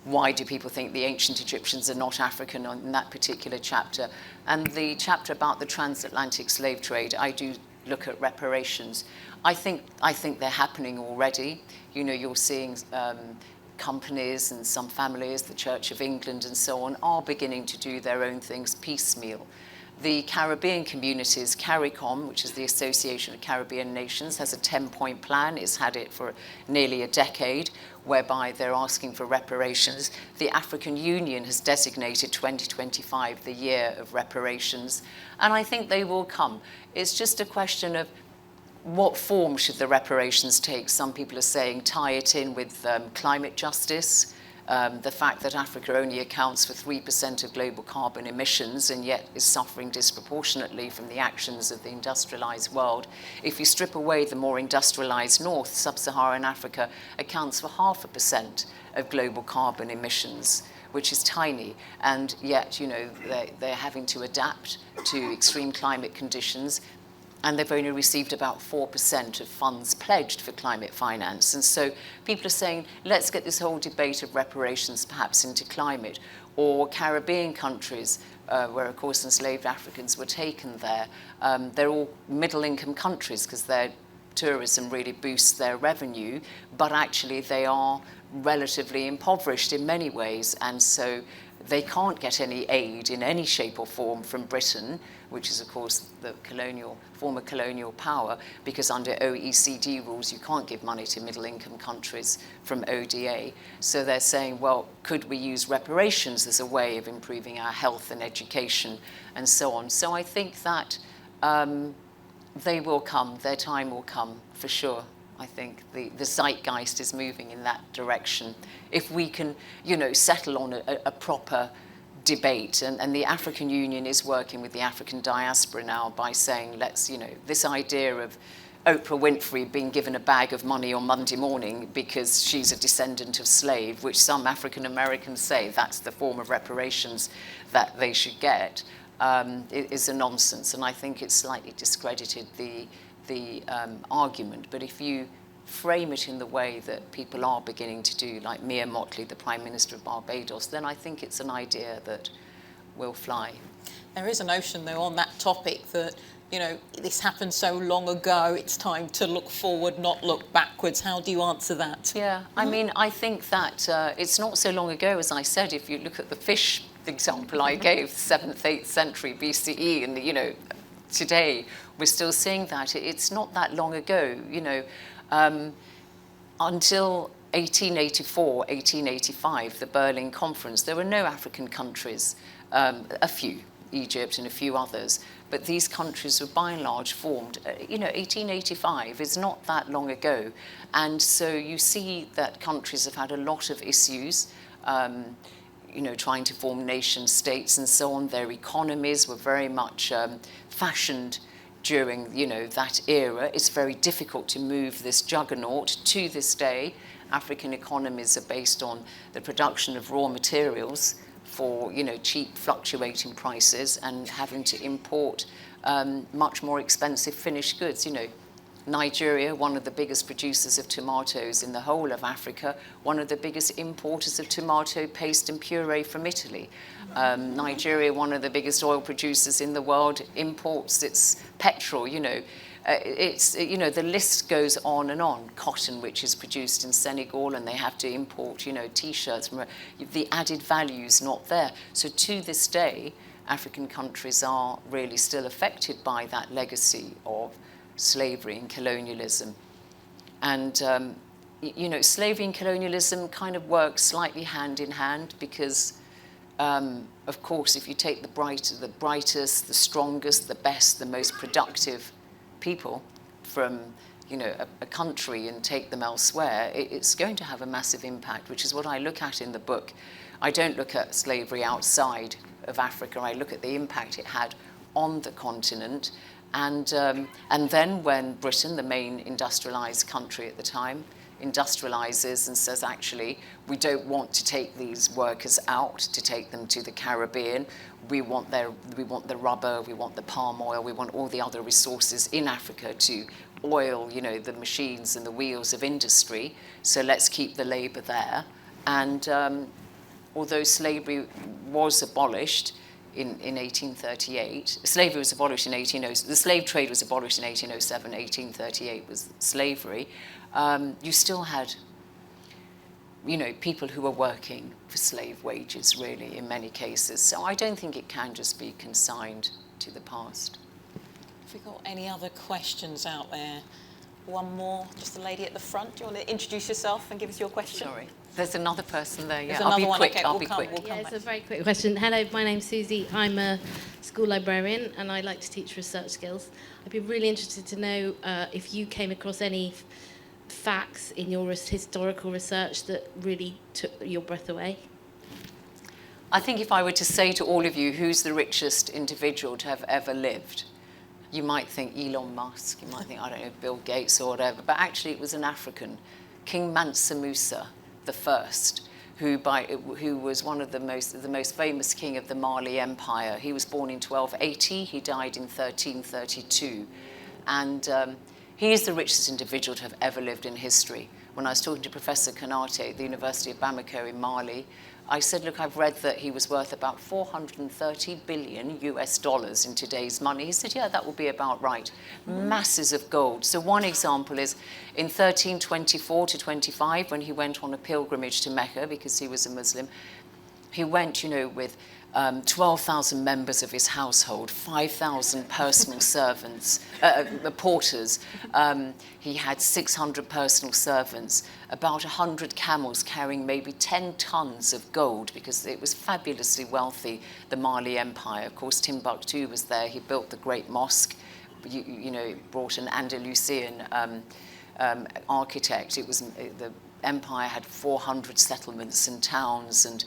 Why do people think the ancient Egyptians are not African in that particular chapter? And the chapter about the transatlantic slave trade, I do look at reparations. I think they're happening already. You know, you're seeing companies and some families, the Church of England and so on, are beginning to do their own things piecemeal. The Caribbean communities, CARICOM, which is the Association of Caribbean Nations, has a 10-point plan. It's had it for nearly a decade, whereby they're asking for reparations. The African Union has designated 2025 the year of reparations, and I think they will come. It's just a question of what form should the reparations take. Some people are saying tie it in with climate justice, the fact that Africa only accounts for 3% of global carbon emissions and yet is suffering disproportionately from the actions of the industrialized world. If you strip away the more industrialized north, sub-Saharan Africa accounts for 0.5% of global carbon emissions, which is tiny, and yet, you know, they're having to adapt to extreme climate conditions, and they've only received about 4% of funds pledged for climate finance. And so people are saying, let's get this whole debate of reparations perhaps into climate, or Caribbean countries, where, of course, enslaved Africans were taken there. They're all middle-income countries because their tourism really boosts their revenue, but actually they are relatively impoverished in many ways, and so they can't get any aid in any shape or form from Britain, which is, of course, the former colonial power, because under OECD rules, you can't give money to middle-income countries from ODA. So they're saying, well, could we use reparations as a way of improving our health and education and so on? So I think that they will come, their time will come, for sure. I think the zeitgeist is moving in that direction. If we can, you know, settle on a proper debate, and the African Union is working with the African diaspora now by saying, let's, you know, this idea of Oprah Winfrey being given a bag of money on Monday morning because she's a descendant of slave, which some African Americans say that's the form of reparations that they should get, is a nonsense. And I think it's slightly discredited the argument. But if you frame it in the way that people are beginning to do, like Mia Mottley, the Prime Minister of Barbados, then I think it's an idea that will fly. There is a notion, though, on that topic that, you know, this happened so long ago, it's time to look forward, not look backwards. How do you answer that? Yeah, I mean, I think that it's not so long ago, as I said, if you look at the fish example I gave, 7th, 8th century BCE, and, you know, today we're still seeing that. It's not that long ago, you know. Until 1884, 1885, the Berlin Conference, there were no African countries, a few, Egypt and a few others. But these countries were by and large formed, 1885 is not that long ago. And so you see that countries have had a lot of issues, trying to form nation states and so on. Their economies were very much fashioned during, that era. It's very difficult to move this juggernaut. To this day, African economies are based on the production of raw materials for, cheap fluctuating prices and having to import much more expensive finished goods, Nigeria, one of the biggest producers of tomatoes in the whole of Africa, one of the biggest importers of tomato paste and puree from Italy. Nigeria, one of the biggest oil producers in the world, imports its petrol, the list goes on and on. Cotton, which is produced in Senegal, and they have to import, T-shirts. The added value is not there. So to this day, African countries are really still affected by that legacy of slavery and colonialism. And, slavery and colonialism kind of work slightly hand in hand because, of course, if you take the brightest, the strongest, the best, the most productive people from, a country and take them elsewhere, it's going to have a massive impact, which is what I look at in the book. I don't look at slavery outside of Africa. I look at the impact it had on the continent. And then when Britain, the main industrialized country at the time, industrializes and says, actually, we don't want to take these workers out, to take them to the Caribbean. We want the rubber, we want the palm oil, we want all the other resources in Africa to oil, the machines and the wheels of industry. So let's keep the labor there. And although slavery was abolished, in 1838. Slavery was abolished in 1807. The slave trade was abolished in 1807. 1838 was slavery. You still had, people who were working for slave wages, really, in many cases. So I don't think it can just be consigned to the past. Have we got any other questions out there? One more, just the lady at the front. Do you want to introduce yourself and give us your question? Sorry. There's another person there. Yeah, I'll be quick. Okay, I'll be quick. We'll It's a very quick question. Hello, my name's Susie. I'm a school librarian and I like to teach research skills. I'd be really interested to know if you came across any facts in your historical research that really took your breath away. I think if I were to say to all of you who's the richest individual to have ever lived, you might think Elon Musk, you might think, I don't know, Bill Gates or whatever, but actually it was an African, King Mansa Musa I, who was one of the most famous king of the Mali Empire. He was born in 1280, he died in 1332. And he is the richest individual to have ever lived in history. When I was talking to Professor Konate at the University of Bamako in Mali, I said, look, I've read that he was worth about $430 billion in today's money. He said, yeah, that will be about right. Masses of gold. So one example is in 1324 to 25, when he went on a pilgrimage to Mecca because he was a Muslim, he went, with 12,000 members of his household, 5,000 personal servants, porters. He had 600 personal servants, about 100 camels carrying maybe 10 tons of gold because it was fabulously wealthy, the Mali Empire. Of course, Timbuktu was there. He built the Great Mosque, brought an Andalusian architect. The empire had 400 settlements and towns and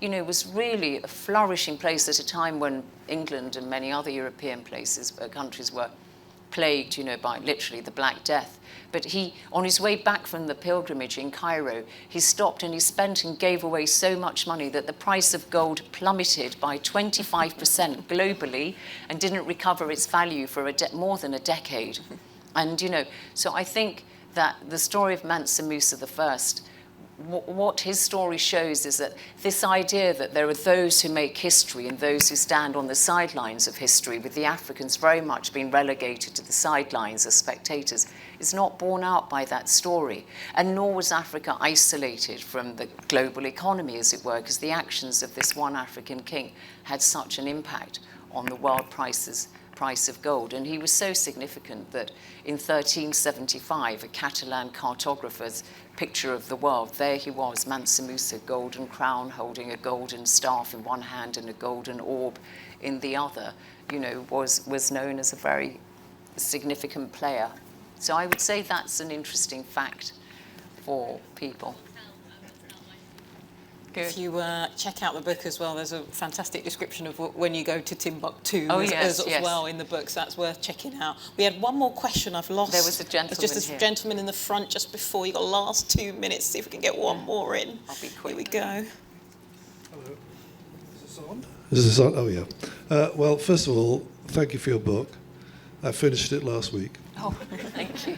it was really a flourishing place at a time when England and many other European countries were plagued, by literally the Black Death. But he, on his way back from the pilgrimage in Cairo, he stopped and he spent and gave away so much money that the price of gold plummeted by 25% globally and didn't recover its value for more than a decade. And, so I think that the story of Mansa Musa I, what his story shows is that this idea that there are those who make history and those who stand on the sidelines of history, with the Africans very much being relegated to the sidelines as spectators, is not borne out by that story. And nor was Africa isolated from the global economy, as it were, because the actions of this one African king had such an impact on the world prices price of gold. And he was so significant that in 1375, a Catalan cartographer's picture of the world, there he was, Mansa Musa, golden crown, holding a golden staff in one hand and a golden orb in the other, you know, was known as a very significant player. So I would say that's an interesting fact for people. Good. If you check out the book as well, there's a fantastic description of when you go to Timbuktu as well in the book, so that's worth checking out. We had one more question I've lost. There was a gentleman There's just a gentleman in the front just before. You've got the last 2 minutes, see if we can get one more in. I'll be quick. Here we go. Hello. Is this on? Is this on? Oh, yeah. Well, first of all, thank you for your book. I finished it last week. Oh, thank you.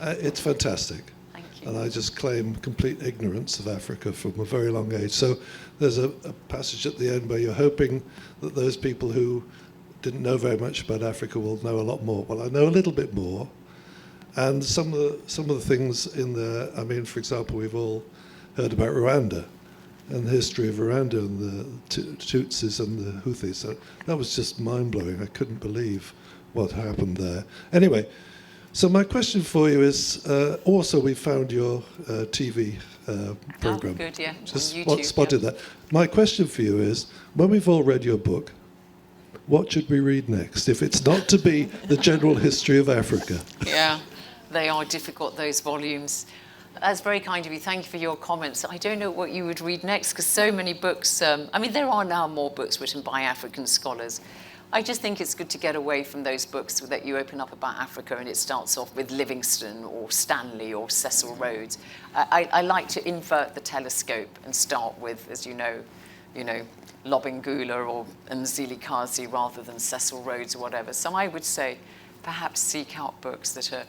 It's fantastic. Thank you. And I just claim complete ignorance of Africa from a very long age. So there's a passage at the end where you're hoping that those people who didn't know very much about Africa will know a lot more. Well, I know a little bit more. And some of the things in there, I mean, for example, we've all heard about Rwanda and the history of Rwanda and the Tutsis and the Houthis. So that was just mind-blowing. I couldn't believe what happened there. Anyway, so my question for you is, also we found your TV program. Oh, good, yeah. Just on YouTube, spotted that. My question for you is, when we've all read your book, what should we read next, if it's not to be the general history of Africa? Yeah, they are difficult, those volumes. That's very kind of you. Thank you for your comments. I don't know what you would read next, because so many books, I mean, there are now more books written by African scholars. I just think it's good to get away from those books that you open up about Africa and it starts off with Livingstone or Stanley or Cecil Rhodes. I like to invert the telescope and start with, as you know, Lobengula or Mzili Kazi rather than Cecil Rhodes or whatever. So I would say perhaps seek out books that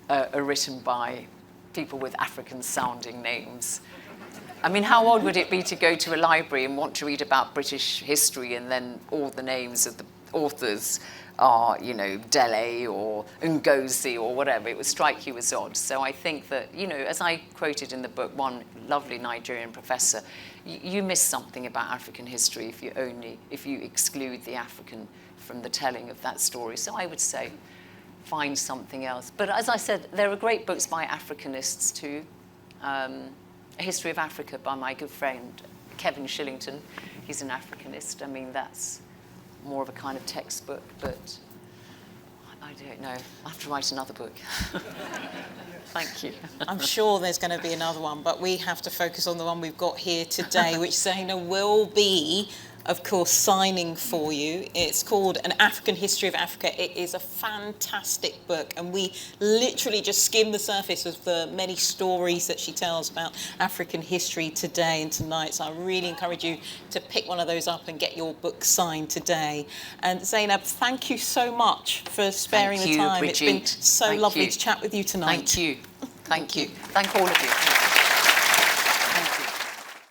are written by people with African-sounding names. I mean, how odd would it be to go to a library and want to read about British history and then all the names of the authors are, you know, Dele or Ngozi or whatever? It would strike you as odd. So I think that, you know, as I quoted in the book, one lovely Nigerian professor, you miss something about African history if you exclude the African from the telling of that story. So I would say find something else. But as I said, there are great books by Africanists too. A History of Africa by my good friend Kevin Shillington. He's an Africanist. I mean, that's more of a kind of textbook, but I don't know. I have to write another book. Thank you. I'm sure there's going to be another one, but we have to focus on the one we've got here today, which Zeinab will be, of course, signing for you. It's called An African History of Africa. It is a fantastic book, and we literally just skim the surface of the many stories that she tells about African history today and tonight. So I really encourage you to pick one of those up and get your book signed today. And Zeinab, thank you so much for sparing the time. Brigitte. It's been so lovely to chat with you tonight. Thank you. Thank you. Thank all of you.